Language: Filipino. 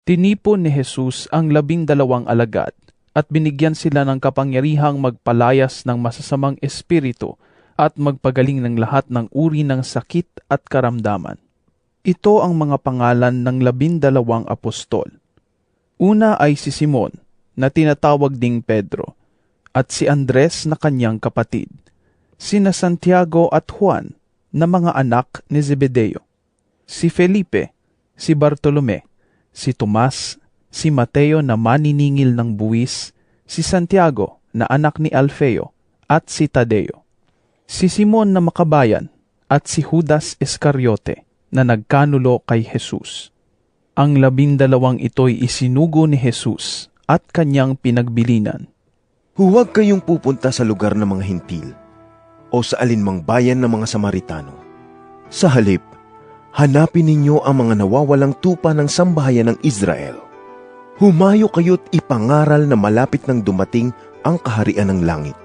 Tinipon ni Jesus ang 12 alagad at binigyan sila ng kapangyarihang magpalayas ng masasamang espiritu at magpagaling ng lahat ng uri ng sakit at karamdaman. Ito ang mga pangalan ng 12 apostol. Una ay si Simon, na tinatawag ding Pedro, at si Andres na kanyang kapatid, sina Santiago at Juan na mga anak ni Zebedeo, si Felipe, si Bartolome, si Tomas, si Mateo na maniningil ng buwis, si Santiago na anak ni Alfeo, at si Tadeo, si Simon na makabayan, at si Judas Iscariote na nagkanulo kay Jesus. Ang 12 ito'y isinugo ni Jesus at kanyang pinagbilinan. Huwag kayong pupunta sa lugar ng mga Hintil o sa alinmang bayan ng mga Samaritano. Sa halip, hanapin ninyo ang mga nawawalang tupa ng sambahayan ng Israel. Humayo kayo't ipangaral na malapit nang dumating ang kaharian ng langit.